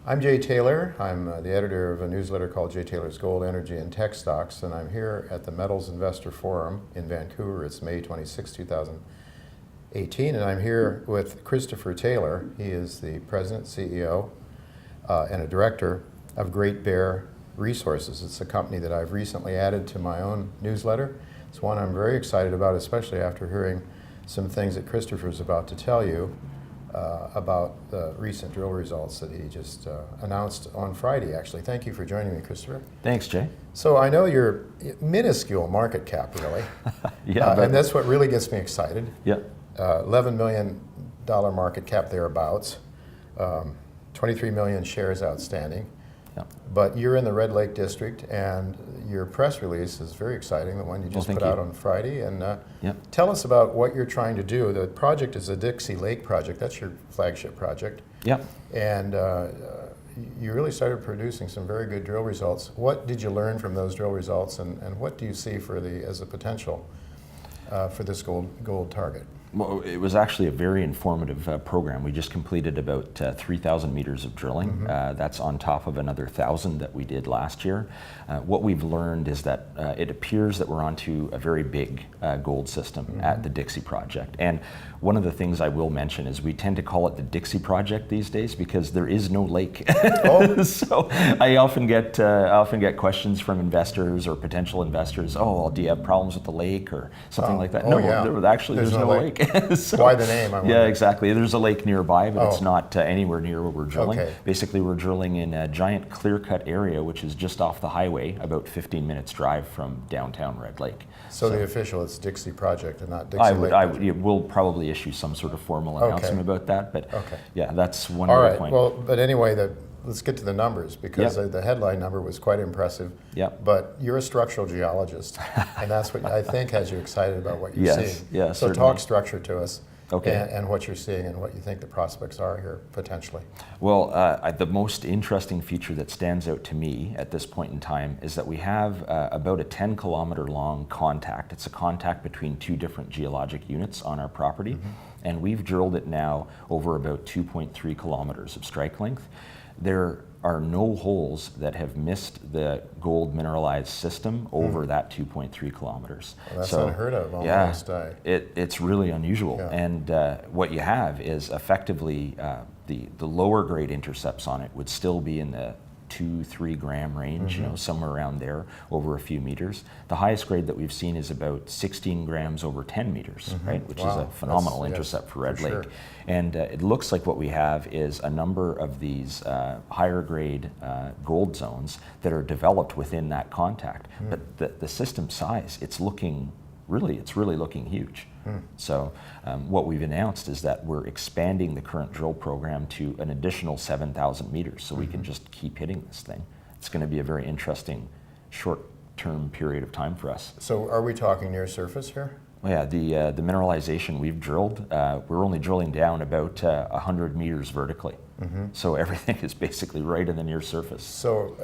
I'm Jay Taylor. I'm the editor of a newsletter called Jay Taylor's Gold, Energy, and Tech Stocks, and I'm here at the Metals Investor Forum in Vancouver. It's May 26, 2018, and I'm here with Christopher Taylor. He is the president, CEO, and a director of Great Bear Resources. It's a company that I've recently added to my own newsletter. It's one I'm very excited about, especially after hearing some things that Christopher's about to tell you about the recent drill results that he just announced on Friday, actually. Thank you for joining me, Christopher. Thanks, Jay. So I know you're minuscule market cap, really. And that's what really gets me excited. Yeah. $11 million market cap thereabouts, 23 million shares outstanding. Yeah. But you're in the Red Lake District, and your press release is very exciting, the one you just put out on Friday. And tell us about what you're trying to do. The project is the Dixie Lake Project. That's your flagship project. Yeah. And you really started producing some very good drill results. What did you learn from those drill results, and what do you see for as a potential for this gold target? Well, it was actually a very informative program. We just completed about 3,000 meters of drilling. That's on top of another 1,000 that we did last year. What we've learned is that it appears that we're onto a very big gold system at the Dixie Project. And one of the things I will mention is we tend to call it the Dixie Project these days because there is no lake. So I often get questions from investors or potential investors. Oh, well, do you have problems with the lake or something like that? No, there's no lake. So, why the name? Yeah, exactly. There's a lake nearby, but it's not anywhere near where we're drilling. Okay. Basically, we're drilling in a giant clear-cut area, which is just off the highway, about 15 minutes drive from downtown Red Lake. So the official, it's Dixie Project and not Dixie Lake. We'll probably issue some sort of formal announcement about that, but yeah, that's one All other right. point. Well, but anyway, let's get to the numbers, because the headline number was quite impressive. But you're a structural geologist, and that's what I think has you excited about what you're seeing. Yeah, so certainly. Talk structure to us. Okay. And what you're seeing and what you think the prospects are here, potentially. Well, the most interesting feature that stands out to me at this point in time is that we have about a 10-kilometer long contact. It's a contact between two different geologic units on our property, and we've drilled it now over about 2.3 kilometers of strike length. There are no holes that have missed the gold mineralized system over that 2.3 kilometers. Well, that's unheard of almost. Yeah, it's really unusual. Yeah. And what you have is effectively the lower grade intercepts on it would still be in the 2-3 gram range, somewhere around there over a few meters. The highest grade that we've seen is about 16 grams over 10 meters, right? Which is a phenomenal intercept for Red Lake. Sure. And it looks like what we have is a number of these higher grade gold zones that are developed within that contact. But the system size, it's really looking huge. So what we've announced is that we're expanding the current drill program to an additional 7,000 meters, so we can just keep hitting this thing. It's going to be a very interesting short-term period of time for us. So are we talking near surface here? Well, yeah, the mineralization we've drilled, we're only drilling down about 100 meters vertically. So everything is basically right in the near surface. So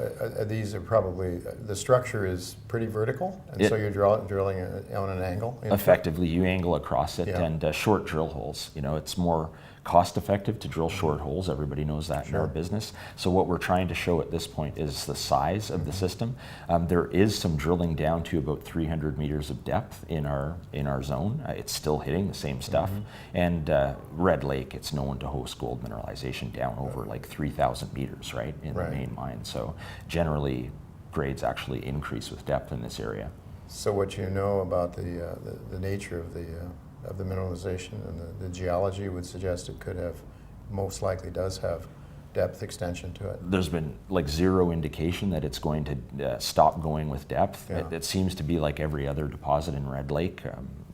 these are probably, the structure is pretty vertical, and so you're drilling on an angle? Effectively, you angle across it, and short drill holes. It's more cost effective to drill short holes. Everybody knows that in our business. So what we're trying to show at this point is the size of the system. There is some drilling down to about 300 meters of depth in our zone. It's still hitting the same stuff. And Red Lake, it's known to host gold mineralization down over like 3,000 meters, right, in the main mine. So generally, grades actually increase with depth in this area. So what you know about the nature of the mineralization and the geology would suggest it could have, most likely does have, depth extension to it. There's been like zero indication that it's going to stop going with depth. It seems to be like every other deposit in Red Lake,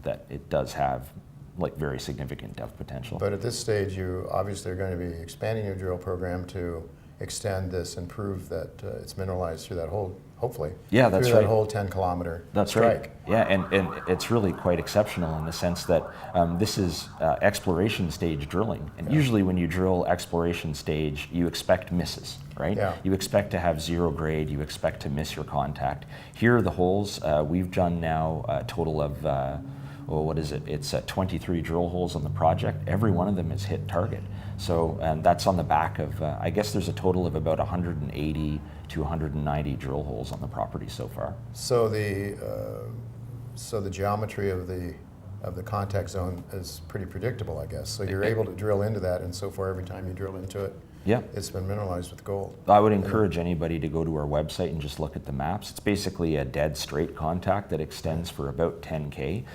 that it does have like very significant depth potential. But at this stage, you obviously are going to be expanding your drill program to extend this and prove that it's mineralized through that whole, hopefully, through that whole 10-kilometer strike. Right. Yeah, and it's really quite exceptional in the sense that this is exploration stage drilling. And usually when you drill exploration stage, you expect misses, right? Yeah. You expect to have zero grade, you expect to miss your contact. Here are the holes. We've done now a total of well, what is it? It's 23 drill holes on the project. Every one of them is hit target. So, and that's on the back of, I guess there's a total of about 180 to 190 drill holes on the property so far. So the geometry of the contact zone is pretty predictable, I guess. So you're able to drill into that, and so far every time you drill into it, yeah, it's been mineralized with gold. I would encourage anybody to go to our website and just look at the maps. It's basically a dead straight contact that extends for about 10K.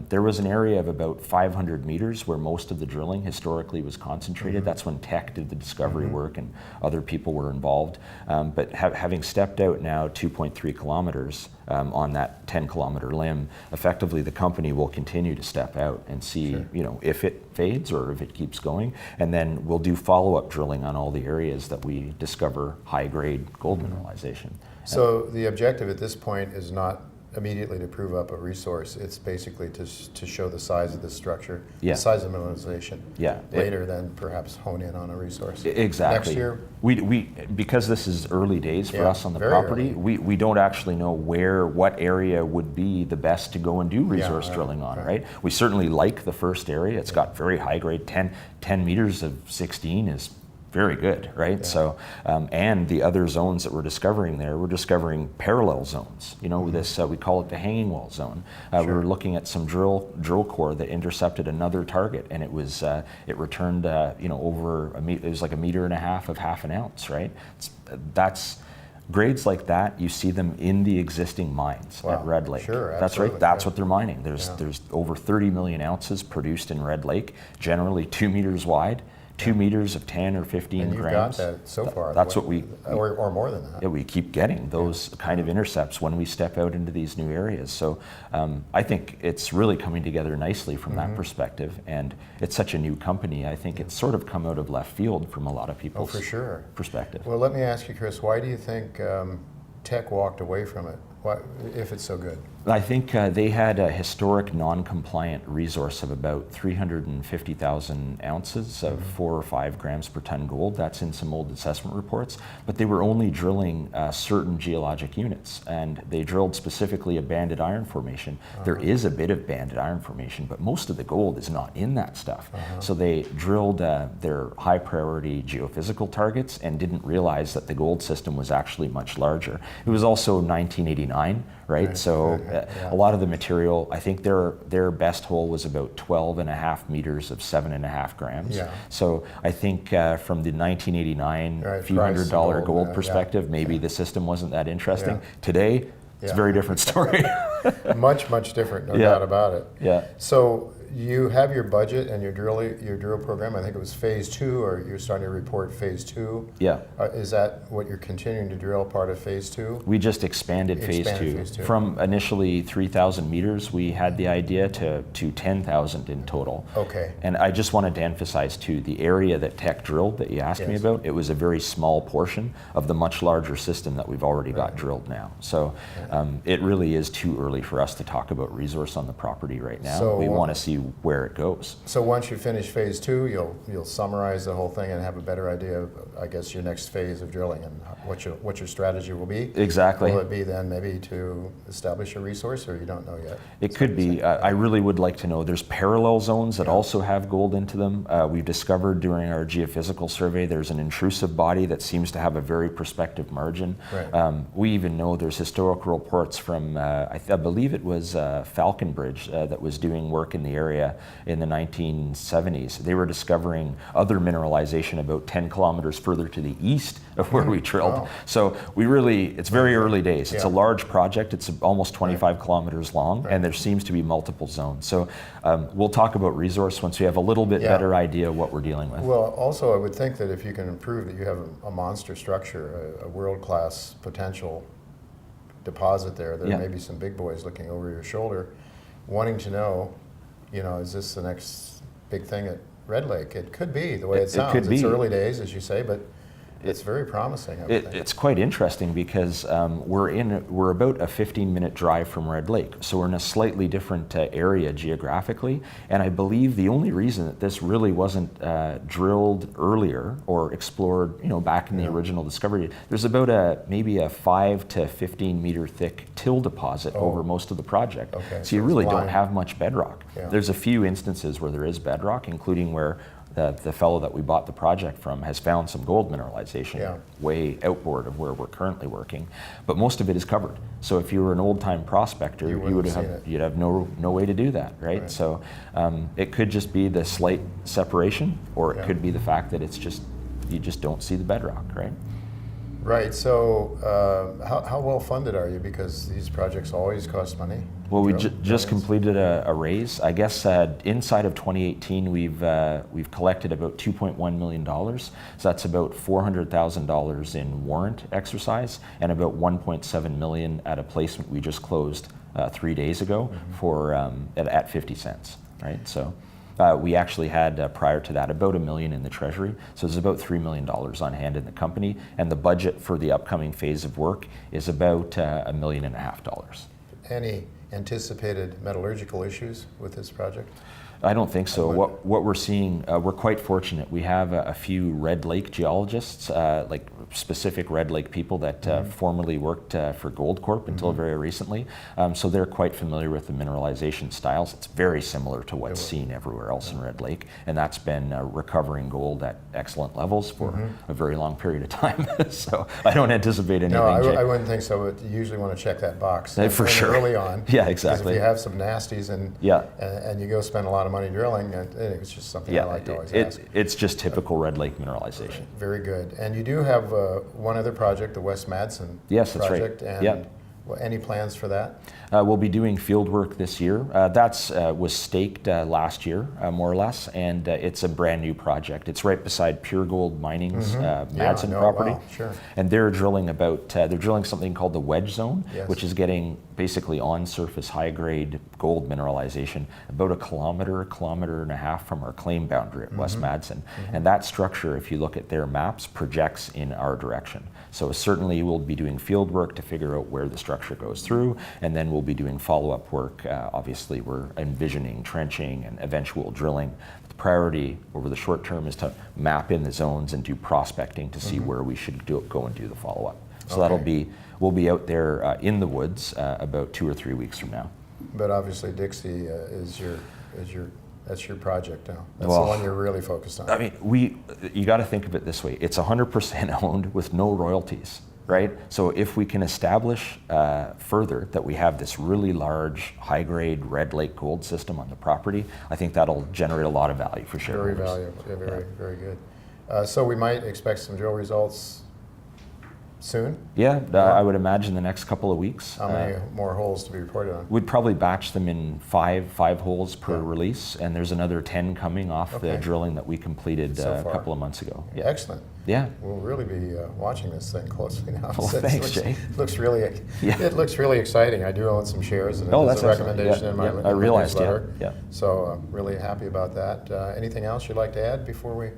There was an area of about 500 meters where most of the drilling historically was concentrated. That's when Teck did the discovery work and other people were involved. But having stepped out now 2.3 kilometers on that 10-kilometer limb, effectively the company will continue to step out and see, you know, if it fades or if it keeps going, and then we'll do follow-up drilling on all the areas that we discover high-grade gold mineralization. So the objective at this point is not immediately to prove up a resource. It's basically to show the size of the structure, the size of mineralization. Yeah. Later, then perhaps hone in on a resource. Exactly. Next year? We because this is early days for us on the property, we don't actually know what area would be the best to go and do resource drilling on, right? We certainly like the first area. It's got very high grade, 10 meters of 16 is very good, right? Yeah. So, and the other zones that we're discovering there, we're discovering parallel zones. You know, this we call it the hanging wall zone. We were looking at some drill core that intercepted another target, and it was it returned you know, over it was like 1.5 meters of half an ounce, right? That's grades like that. You see them in the existing mines at Red Lake. Sure, that's right. That's what they're mining. There's over 30 million ounces produced in Red Lake, generally 2 meters wide. 2 meters of 10 or 15 and you've grams. Got that so far. That's what we or more than that. Yeah, we keep getting those kind of intercepts when we step out into these new areas. So I think it's really coming together nicely from that perspective. And it's such a new company. I think it's sort of come out of left field from a lot of people's perspective. Well, let me ask you, Chris, why do you think Teck walked away from it? Why, if it's so good? I think they had a historic non-compliant resource of about 350,000 ounces of 4 or 5 grams per ton gold. That's in some old assessment reports. But they were only drilling certain geologic units, and they drilled specifically a banded iron formation. There is a bit of banded iron formation, but most of the gold is not in that stuff. So they drilled their high priority geophysical targets and didn't realize that the gold system was actually much larger. It was also 1989, right? So a lot of the material, I think their best hole was about 12.5 meters of 7.5 grams. Yeah. So I think from the 1989 few $100 gold perspective, maybe the system wasn't that interesting. Today, it's a very different story. much different, no doubt about it. Yeah. So you have your budget and your drill program. I think it was phase 2, or you're starting to report phase 2. Yeah. Is that what you're continuing to drill, part of phase 2? We just expanded phase 2. From initially 3,000 meters, we had the idea to 10,000 in total. Okay. And I just wanted to emphasize too, the area that Teck drilled that you asked me about, it was a very small portion of the much larger system that we've already got drilled now. So it really is too early for us to talk about resource on the property right now. So we want to see where it goes. So once you finish phase 2, you'll summarize the whole thing and have a better idea of, I guess, your next phase of drilling and what your strategy will be. Exactly. Will it be then maybe to establish a resource, or you don't know yet? It could be. I really would like to know. There's parallel zones that also have gold into them. We've discovered during our geophysical survey there's an intrusive body that seems to have a very prospective margin. Right. We even know there's historical reports from, I believe it was Falconbridge that was doing work in the area in the 1970s. They were discovering other mineralization about 10 kilometers further to the east of where we drilled. Wow. So it's very early days. It's a large project. It's almost 25 kilometers long, and there seems to be multiple zones. So we'll talk about resource once we have a little bit better idea of what we're dealing with. Well, also I would think that if you can prove that you have a monster structure, a world-class potential deposit there may be some big boys looking over your shoulder wanting to know, is this the next big thing at Red Lake? It could be, the way it sounds. It's early days, as you say, but It's very promising, I would think. It's quite interesting because we're about a 15-minute drive from Red Lake, so we're in a slightly different area geographically. And I believe the only reason that this really wasn't drilled earlier or explored, back in the original discovery, there's about maybe a 5 to 15 meter thick till deposit over most of the project. Okay, so you really don't blind. have much bedrock. Yeah. There's a few instances where there is bedrock, including where the fellow that we bought the project from has found some gold mineralization way outboard of where we're currently working, but most of it is covered. So if you were an old-time prospector, you'd have no way to do that, right? So it could just be the slight separation, or it could be the fact that you just don't see the bedrock, right? Right. So how well funded are you? Because these projects always cost money. Well, we just completed a raise. I guess inside of 2018, we've collected about $2.1 million. So that's about $400,000 in warrant exercise and about $1.7 million at a placement we just closed 3 days ago for at 50 cents. Right. So. We actually had, prior to that, about $1 million in the treasury. So there's about $3 million on hand in the company. And the budget for the upcoming phase of work is about $1.5 million. Any anticipated metallurgical issues with this project? I don't think so. What we're seeing, we're quite fortunate. We have a few Red Lake geologists, like specific Red Lake people that formerly worked for Gold Corp until very recently. So they're quite familiar with the mineralization styles. It's very similar to what's seen everywhere else in Red Lake, and that's been recovering gold at excellent levels for a very long period of time. So I don't anticipate anything. No, I wouldn't think so, but you usually want to check that box for sure early on. Yeah, exactly. Because if you have some nasties and you go spend a lot of money drilling, it's just something I like to always ask. It's just typical Red Lake mineralization. Very good. And you do have one other project, the West Madsen project. That's right. And any plans for that? We'll be doing field work this year. That's was staked last year, more or less, and it's a brand new project. It's right beside Pure Gold Mining's Madsen property. Wow, sure. And they're drilling something called the Wedge Zone, which is getting basically on-surface high-grade gold mineralization about a kilometer and a half from our claim boundary at West Madsen. And that structure, if you look at their maps, projects in our direction. So certainly we'll be doing field work to figure out where the structure goes through, and then we'll be doing follow-up work. Obviously, we're envisioning trenching and eventual drilling. The priority over the short term is to map in the zones and do prospecting to see where we should go and do the follow-up. So we'll be out there in the woods about 2 or 3 weeks from now. But obviously, Dixie that's your project now. That's the one you're really focused on. I mean, you got to think of it this way. It's 100% owned with no royalties, right? So if we can establish further that we have this really large, high-grade Red Lake gold system on the property, I think that'll generate a lot of value for shareholders. Very valuable, very good. So we might expect some drill results soon? Yeah, I would imagine the next couple of weeks. How many more holes to be reported on? We'd probably batch them in five holes per release, and there's another 10 coming off the drilling that we completed a couple of months ago. Yeah. Excellent. Yeah. We'll really be watching this thing closely now. Well, thanks, Jay. It looks really exciting. I do own some shares, and that's a recommendation in my I realized, newsletter. Yeah. So I'm really happy about that. Anything else you'd like to add before we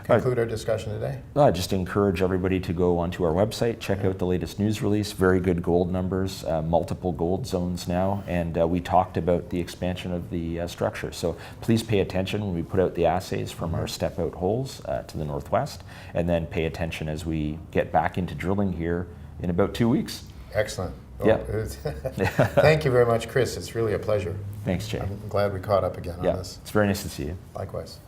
conclude our discussion today? I just encourage everybody to go onto our website, check out the latest news release. Very good gold numbers, multiple gold zones now, and we talked about the expansion of the structure. So please pay attention when we put out the assays from our step-out holes to the northwest, and then pay attention as we get back into drilling here in about 2 weeks. Excellent. Yeah. Thank you very much, Chris. It's really a pleasure. Thanks, Jay. I'm glad we caught up again on this. It's very nice to see you. Likewise.